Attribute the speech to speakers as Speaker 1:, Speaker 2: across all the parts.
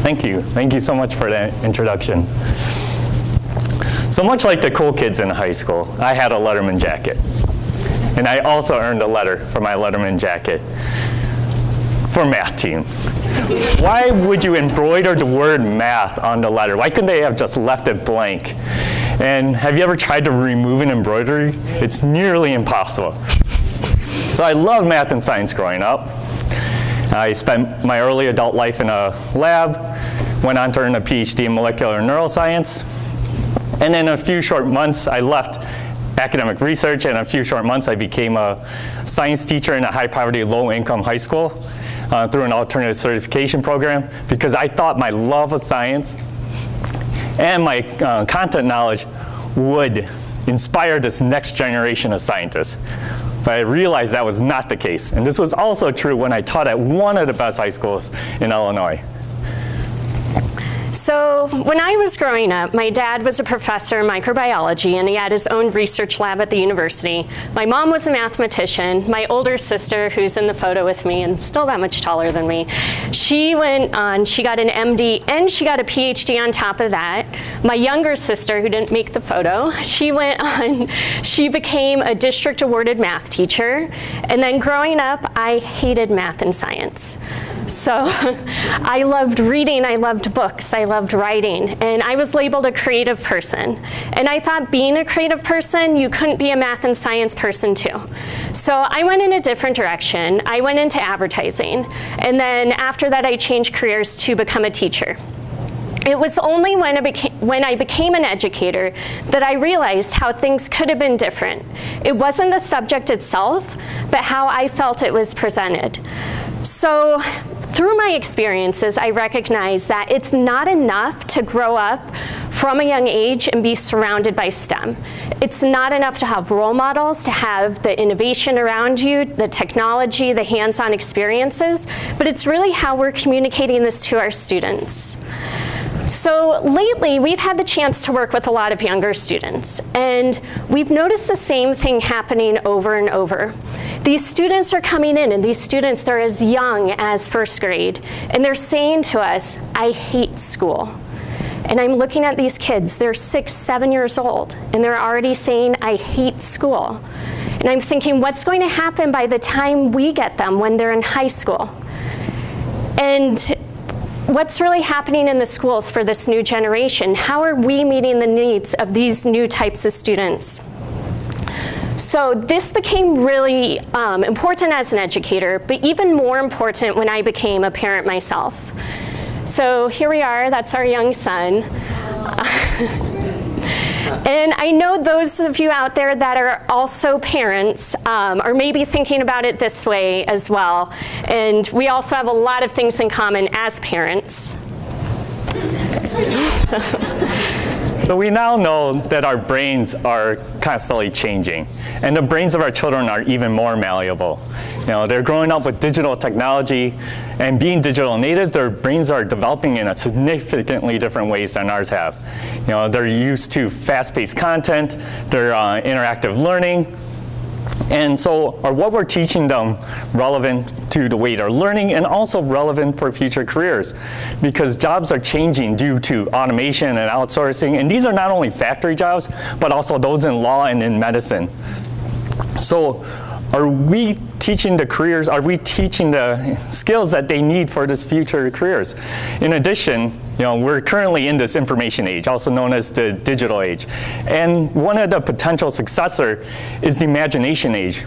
Speaker 1: Thank you. Thank you so much for that introduction. So much like the cool kids in high school, I had a Letterman jacket. And I also earned a letter for my Letterman jacket for math team. Why would you embroider the word math on the letter? Why couldn't they have just left it blank? And have you ever tried to remove an embroidery? It's nearly impossible. So I loved math and science growing up. I spent my early adult life in a lab, went on to earn a PhD in molecular neuroscience, and in a few short months I left academic research, and in a few short months I became a science teacher in a high-poverty, low-income high school through an alternative certification program, because I thought my love of science and my content knowledge would inspire this next generation of scientists. But I realized that was not the case. And this was also true when I taught at one of the best high schools in Illinois.
Speaker 2: So when I was growing up, my dad was a professor in microbiology, and he had his own research lab at the university. My mom was a mathematician. My older sister, who's in the photo with me and still that much taller than me, she went on, she got an MD, and she got a PhD on top of that. My younger sister, who didn't make the photo, she went on, she became a district awarded math teacher. And then growing up, I hated math and science. So I loved reading, I loved books, I loved writing, and I was labeled a creative person. And I thought being a creative person, you couldn't be a math and science person too. So I went in a different direction. I went into advertising. And then after that, I changed careers to become a teacher. It was only when I became an educator that I realized how things could have been different. It wasn't the subject itself, but how I felt it was presented. So through my experiences, I recognized that it's not enough to grow up from a young age and be surrounded by STEM. It's not enough to have role models, to have the innovation around you, the technology, the hands-on experiences, but it's really how we're communicating this to our students. So lately, we've had the chance to work with a lot of younger students, and we've noticed the same thing happening over and over. These students are coming in, and these students, they're as young as first grade, and they're saying to us, I hate school. And I'm looking at these kids, they're 6, 7 years old, and they're already saying, I hate school. And I'm thinking, what's going to happen by the time we get them when they're in high school? And what's really happening in the schools for this new generation? How are we meeting the needs of these new types of students? So this became really important as an educator, but even more important when I became a parent myself. So here we are, that's our young son. And I know those of you out there that are also parents are maybe thinking about it this way as well. And we also have a lot of things in common as parents.
Speaker 1: So we now know that our brains are constantly changing, and the brains of our children are even more malleable. You know, they're growing up with digital technology, and being digital natives, their brains are developing in a significantly different ways than ours have. You know, they're used to fast-paced content, they're interactive learning, and so are what we're teaching them relevant to the way they're learning and also relevant for future careers? Because jobs are changing due to automation and outsourcing, and these are not only factory jobs, but also those in law and in medicine. So are we teaching the careers, are we teaching the skills that they need for this future careers? In addition, you know, we're currently in this information age, also known as the digital age. And one of the potential successor is the imagination age,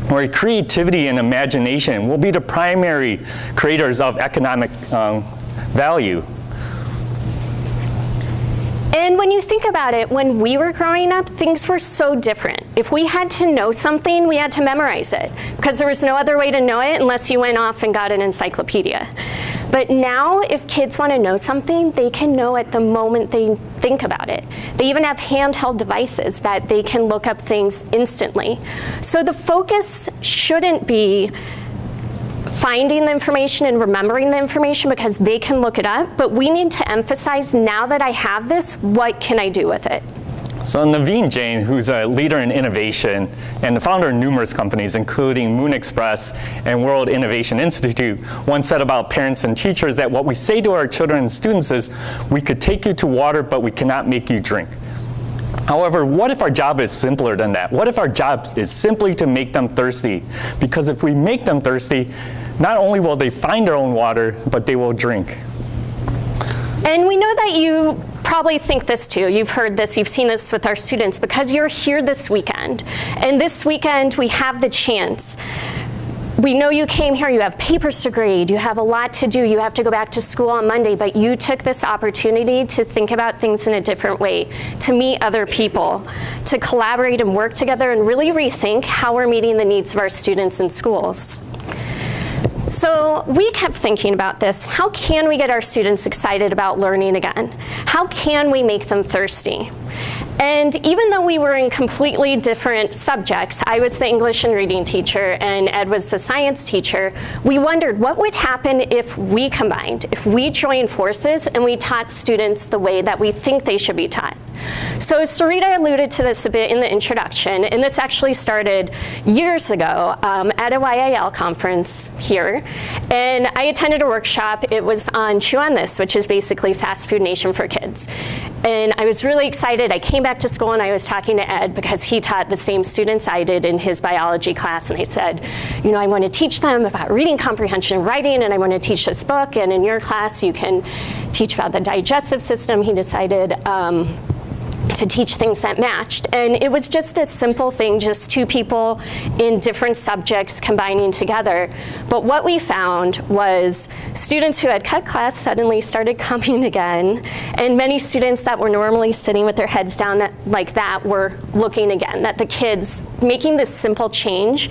Speaker 1: where creativity and imagination will be the primary creators of economic value.
Speaker 2: And when you think about it, when we were growing up, things were so different. If we had to know something, we had to memorize it, because there was no other way to know it unless you went off and got an encyclopedia. But now, if kids want to know something, they can know it the moment they think about it. They even have handheld devices that they can look up things instantly. So the focus shouldn't be finding the information and remembering the information because they can look it up, but we need to emphasize, now that I have this, what can I do with it?
Speaker 1: So Naveen Jain, who's a leader in innovation and the founder of numerous companies, including Moon Express and World Innovation Institute, once said about parents and teachers that what we say to our children and students is, we could take you to water, but we cannot make you drink. However, what if our job is simpler than that? What if our job is simply to make them thirsty? Because if we make them thirsty, not only will they find their own water, but they will drink.
Speaker 2: And we know that you probably think this too. You've heard this, you've seen this with our students because you're here this weekend. And this weekend we have the chance. We know you came here, you have papers to grade, you have a lot to do, you have to go back to school on Monday, but you took this opportunity to think about things in a different way, to meet other people, to collaborate and work together and really rethink how we're meeting the needs of our students in schools. So we kept thinking about this. How can we get our students excited about learning again? How can we make them thirsty? And even though we were in completely different subjects, I was the English and reading teacher and Ed was the science teacher, we wondered what would happen if we combined, if we joined forces and we taught students the way that we think they should be taught. So Sarita alluded to this a bit in the introduction, and this actually started years ago at a YAL conference here. And I attended a workshop. It was on Chew on This, which is basically Fast Food Nation for kids. And I was really excited. I came back to school and I was talking to Ed because he taught the same students I did in his biology class. And I said, you know, I want to teach them about reading comprehension and writing, and I want to teach this book. And in your class, you can teach about the digestive system. He decided to teach things that matched. And it was just a simple thing, just two people in different subjects combining together. But what we found was students who had cut class suddenly started coming again, and many students that were normally sitting with their heads down like that were looking again, that the kids making this simple change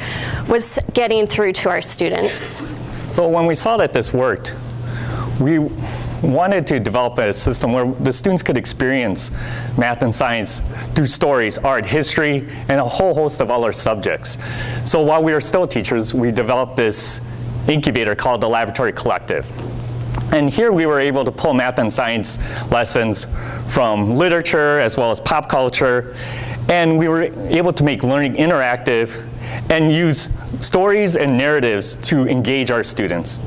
Speaker 2: was getting through to our students.
Speaker 1: So when we saw that this worked, we wanted to develop a system where the students could experience math and science through stories, art, history, and a whole host of other subjects. So while we were still teachers, we developed this incubator called the Laboratory Collective. And here we were able to pull math and science lessons from literature as well as pop culture. And we were able to make learning interactive and use stories and narratives to engage our students.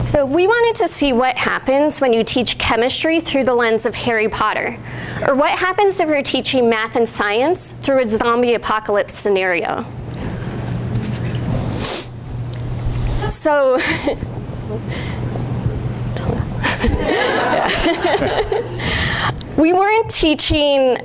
Speaker 2: So we wanted to see what happens when you teach chemistry through the lens of Harry Potter, or what happens if you're teaching math and science through a zombie apocalypse scenario. So, we weren't teaching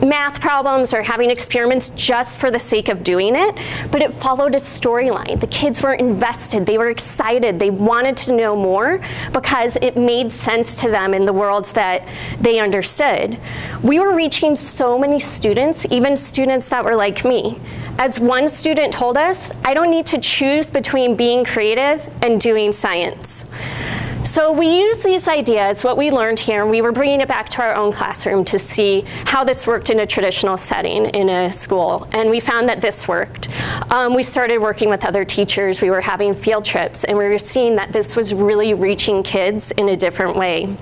Speaker 2: math problems or having experiments just for the sake of doing it, but it followed a storyline. The kids were invested, they were excited, they wanted to know more because it made sense to them in the worlds that they understood. We were reaching so many students, even students that were like me. As one student told us, I don't need to choose between being creative and doing science. So we used these ideas, what we learned here, and we were bringing it back to our own classroom to see how this worked in a traditional setting in a school. And we found that this worked. We started working with other teachers. We were having field trips, and we were seeing that this was really reaching kids in a different way.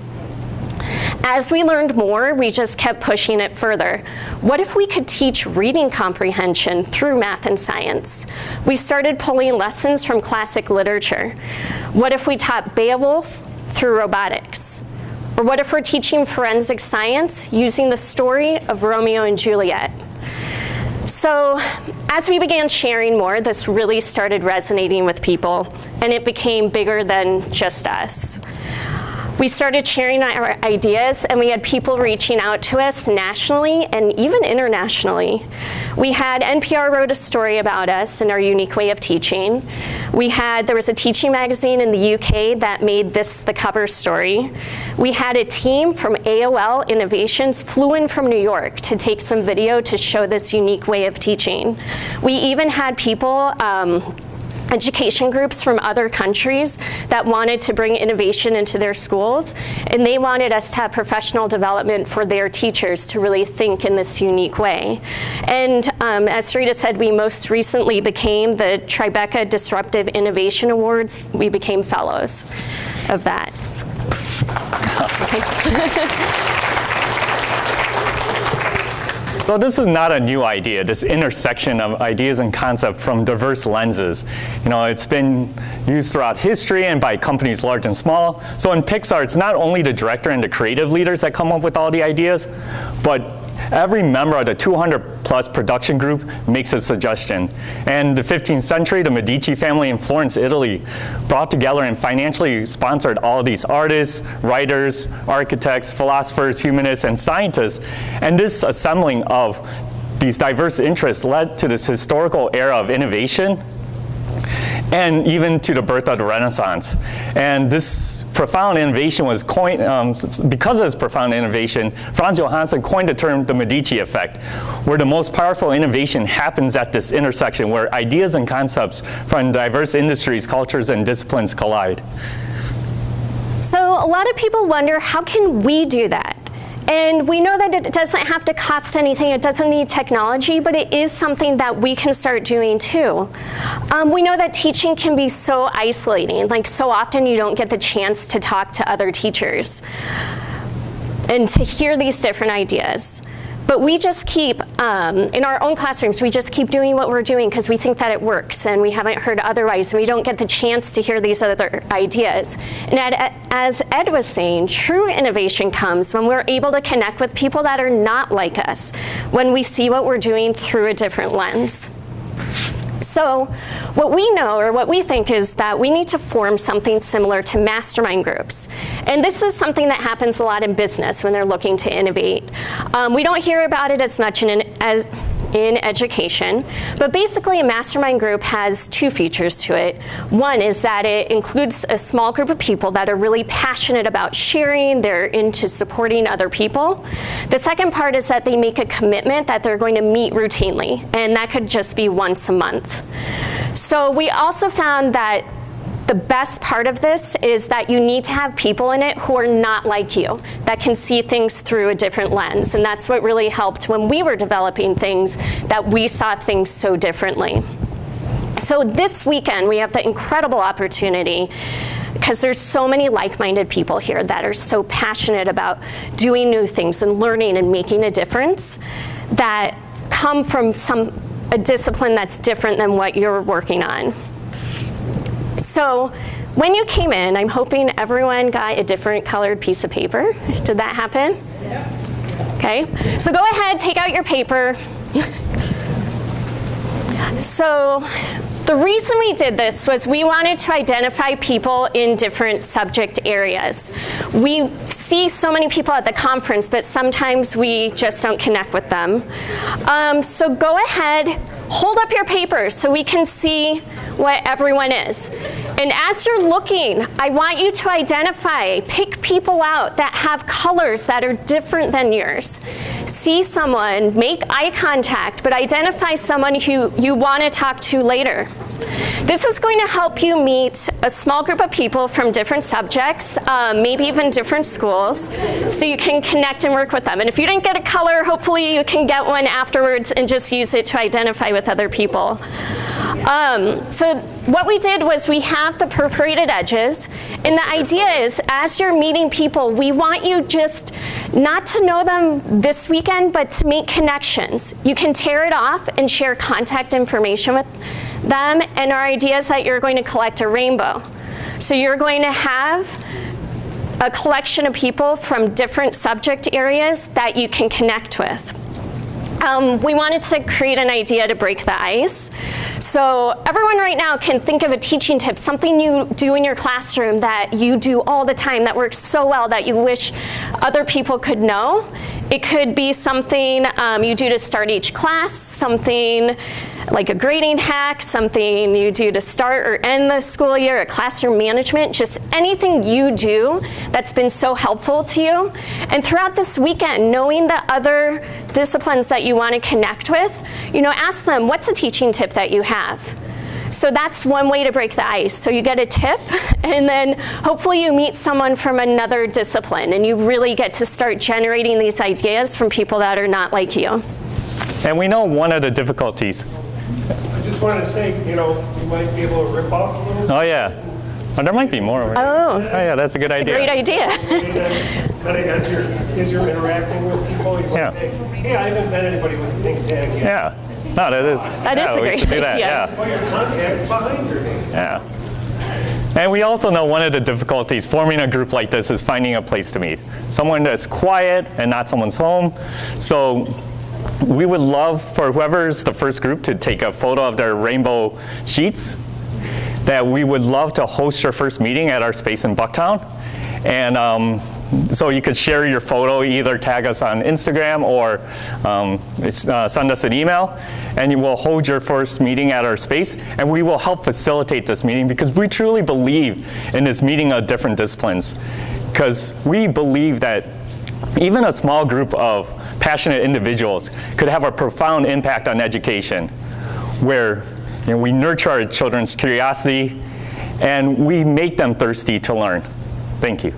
Speaker 2: As we learned more, we just kept pushing it further. What if we could teach reading comprehension through math and science? We started pulling lessons from classic literature. What if we taught Beowulf through robotics? Or what if we're teaching forensic science using the story of Romeo and Juliet? So as we began sharing more, this really started resonating with people, and it became bigger than just us. We started sharing our ideas, and we had people reaching out to us nationally and even internationally. We had NPR wrote a story about us and our unique way of teaching. There was a teaching magazine in the UK that made this the cover story. We had a team from AOL Innovations flew in from New York to take some video to show this unique way of teaching. We even had people, education groups from other countries that wanted to bring innovation into their schools, and they wanted us to have professional development for their teachers to really think in this unique way. And as Sarita said, we most recently became the Tribeca Disruptive Innovation Awards. We became fellows of that.
Speaker 1: So this is not a new idea, this intersection of ideas and concepts from diverse lenses. You know, it's been used throughout history and by companies large and small. So in Pixar, it's not only the director and the creative leaders that come up with all the ideas, but every member of the 200-plus production group makes a suggestion. And the 15th century, the Medici family in Florence, Italy, brought together and financially sponsored all of these artists, writers, architects, philosophers, humanists, and scientists. And this assembling of these diverse interests led to this historical era of innovation and even to the birth of the Renaissance. And this profound innovation was coined, because of this profound innovation, Franz Johansson coined the term the Medici effect, where the most powerful innovation happens at this intersection where ideas and concepts from diverse industries, cultures, and disciplines collide.
Speaker 2: So a lot of people wonder, how can we do that? And we know that it doesn't have to cost anything, it doesn't need technology, but it is something that we can start doing too. We know that teaching can be so isolating, like so often you don't get the chance to talk to other teachers and to hear these different ideas. But we just keep, in our own classrooms, we just keep doing what we're doing because we think that it works and we haven't heard otherwise, and we don't get the chance to hear these other ideas. And as Ed was saying, true innovation comes when we're able to connect with people that are not like us, when we see what we're doing through a different lens. So what we know, or what we think, is that we need to form something similar to mastermind groups. And this is something that happens a lot in business when they're looking to innovate. We don't hear about it as much in education, but basically a mastermind group has two features to it. One is that it includes a small group of people that are really passionate about sharing, they're into supporting other people. The second part is that they make a commitment that they're going to meet routinely, and that could just be once a month. So we also found that the best part of this is that you need to have people in it who are not like you, that can see things through a different lens. And that's what really helped when we were developing things, that we saw things so differently. So this weekend, we have the incredible opportunity, because there's so many like-minded people here that are so passionate about doing new things and learning and making a difference, that come from a discipline that's different than what you're working on. So when you came in, I'm hoping everyone got a different colored piece of paper. Did that happen? Yeah. Okay, so go ahead, take out your paper. So the reason we did this was we wanted to identify people in different subject areas. We see so many people at the conference, but sometimes we just don't connect with them. So go ahead, hold up your papers so we can see what everyone is. And as you're looking, I want you to identify, pick people out that have colors that are different than yours. See someone, make eye contact, but identify someone who you want to talk to later. This is going to help you meet a small group of people from different subjects, maybe even different schools, so you can connect and work with them. And if you didn't get a color, hopefully you can get one afterwards and just use it to identify with other people. So what we did was we have the perforated edges, and the idea is, as you're meeting people, we want you just not to know them this weekend, but to make connections. You can tear it off and share contact information with them, and our idea is that you're going to collect a rainbow. So you're going to have a collection of people from different subject areas that you can connect with. We wanted to create an idea to break the ice. So everyone right now can think of a teaching tip, something you do in your classroom that you do all the time that works so well that you wish other people could know. It could be something you do to start each class, something like a grading hack, something you do to start or end the school year, a classroom management, just anything you do that's been so helpful to you. And throughout this weekend, knowing the other disciplines that you want to connect with, ask them, what's a teaching tip that you have? So that's one way to break the ice. So you get a tip, and then hopefully you meet someone from another discipline, and you really get to start generating these ideas from people that are not like you.
Speaker 1: And we know one of the difficulties.
Speaker 3: I just wanted to say, you might be able to rip off a little.
Speaker 1: Oh yeah. Oh, there might be more over here.
Speaker 2: Oh,
Speaker 1: Yeah, that's a good idea.
Speaker 2: great idea.
Speaker 3: Kind of as you're interacting with people, you
Speaker 1: Yeah.
Speaker 3: can say, hey, I haven't met anybody with a pink tag yet.
Speaker 1: Yeah. No, that is.
Speaker 2: That is a
Speaker 1: we
Speaker 2: great
Speaker 1: should do that,
Speaker 2: idea.
Speaker 1: Yeah.
Speaker 3: Oh, your contact's behind your name.
Speaker 1: Yeah. And we also know one of the difficulties forming a group like this is finding a place to meet. Someone that's quiet and not someone's home. So we would love for whoever's the first group to take a photo of their rainbow sheets, that we would love to host your first meeting at our space in Bucktown. And so you could share your photo, either tag us on Instagram or send us an email, and you will hold your first meeting at our space, and we will help facilitate this meeting because we truly believe in this meeting of different disciplines, because we believe that even a small group of passionate individuals could have a profound impact on education, where we nurture our children's curiosity and we make them thirsty to learn. Thank you.